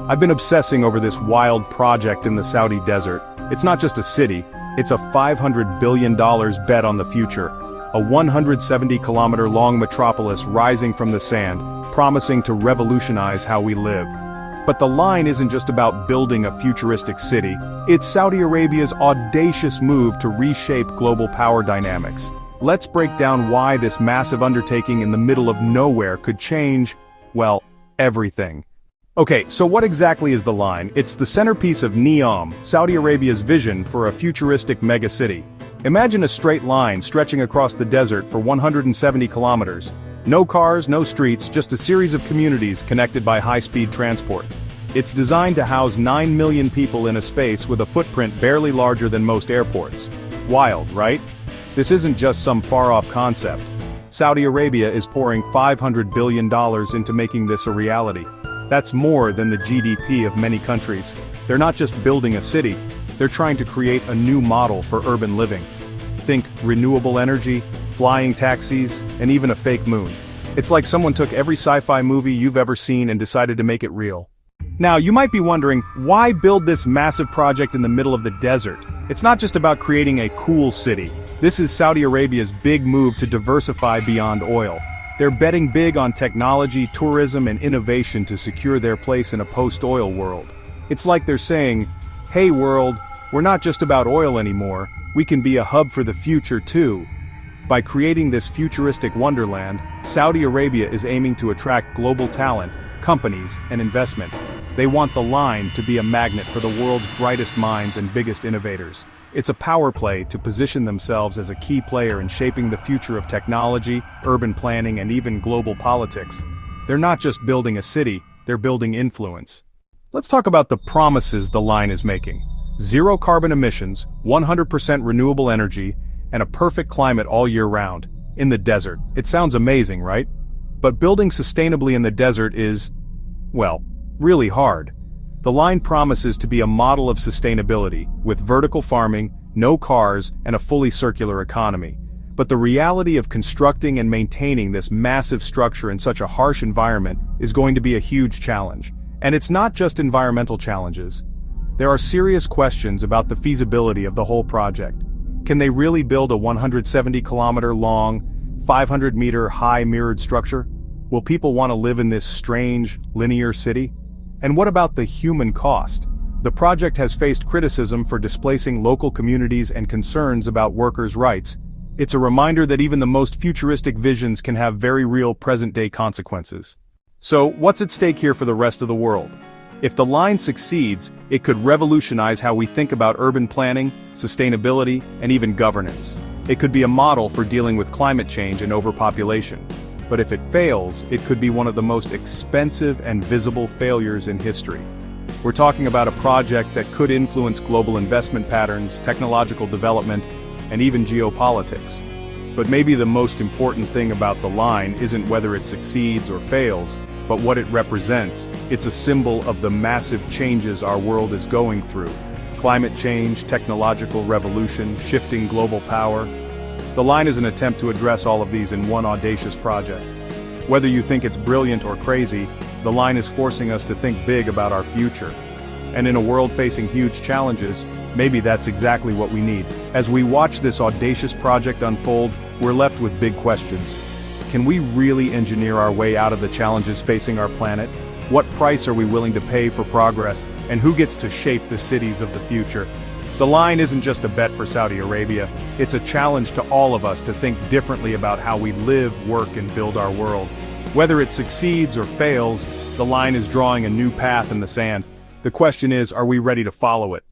I've been obsessing over this wild project in the Saudi desert. It's not just a city, it's a $500 billion bet on the future. A 170-kilometer-long metropolis rising from the sand, promising to revolutionize how we live. But the line isn't just about building a futuristic city, it's Saudi Arabia's audacious move to reshape global power dynamics. Let's break down why this massive undertaking in the middle of nowhere could change, well, everything. Okay, so what exactly is the line? It's the centerpiece of NEOM, Saudi Arabia's vision for a futuristic megacity. Imagine a straight line stretching across the desert for 170 kilometers. No cars, no streets, just a series of communities connected by high-speed transport. It's designed to house 9 million people in a space with a footprint barely larger than most airports. Wild, right? This isn't just some far-off concept. Saudi Arabia is pouring $500 billion into making this a reality. That's more than the GDP of many countries. They're not just building a city, they're trying to create a new model for urban living. Think renewable energy, flying taxis, and even a fake moon. It's like someone took every sci-fi movie you've ever seen and decided to make it real. Now, you might be wondering, why build this massive project in the middle of the desert? It's not just about creating a cool city. This is Saudi Arabia's big move to diversify beyond oil. They're betting big on technology, tourism, and innovation to secure their place in a post-oil world. It's like they're saying, hey world, we're not just about oil anymore, we can be a hub for the future too. By creating this futuristic wonderland, Saudi Arabia is aiming to attract global talent, companies, and investment. They want the line to be a magnet for the world's brightest minds and biggest innovators. It's a power play to position themselves as a key player in shaping the future of technology, urban planning, and even global politics. They're not just building a city, they're building influence. Let's talk about the promises the line is making. Zero carbon emissions, 100% renewable energy, and a perfect climate all year round. In the desert. It sounds amazing, right? But building sustainably in the desert is, well, really hard. The line promises to be a model of sustainability, with vertical farming, no cars, and a fully circular economy. But the reality of constructing and maintaining this massive structure in such a harsh environment is going to be a huge challenge. And it's not just environmental challenges. There are serious questions about the feasibility of the whole project. Can they really build a 170-kilometer-long, 500-meter-high mirrored structure? Will people want to live in this strange, linear city? And what about the human cost? The project has faced criticism for displacing local communities and concerns about workers' rights. It's a reminder that even the most futuristic visions can have very real present-day consequences. So, what's at stake here for the rest of the world? If the line succeeds, it could revolutionize how we think about urban planning, sustainability, and even governance. It could be a model for dealing with climate change and overpopulation. But if it fails, it could be one of the most expensive and visible failures in history. We're talking about a project that could influence global investment patterns, technological development, and even geopolitics. But maybe the most important thing about the line isn't whether it succeeds or fails, but what it represents. It's a symbol of the massive changes our world is going through. Climate change, technological revolution, shifting global power. The line is an attempt to address all of these in one audacious project. Whether you think it's brilliant or crazy, the line is forcing us to think big about our future. And in a world facing huge challenges, maybe that's exactly what we need. As we watch this audacious project unfold, we're left with big questions. Can we really engineer our way out of the challenges facing our planet? What price are we willing to pay for progress? And who gets to shape the cities of the future? The line isn't just a bet for Saudi Arabia, it's a challenge to all of us to think differently about how we live, work, and build our world. Whether it succeeds or fails, the line is drawing a new path in the sand. The question is, are we ready to follow it?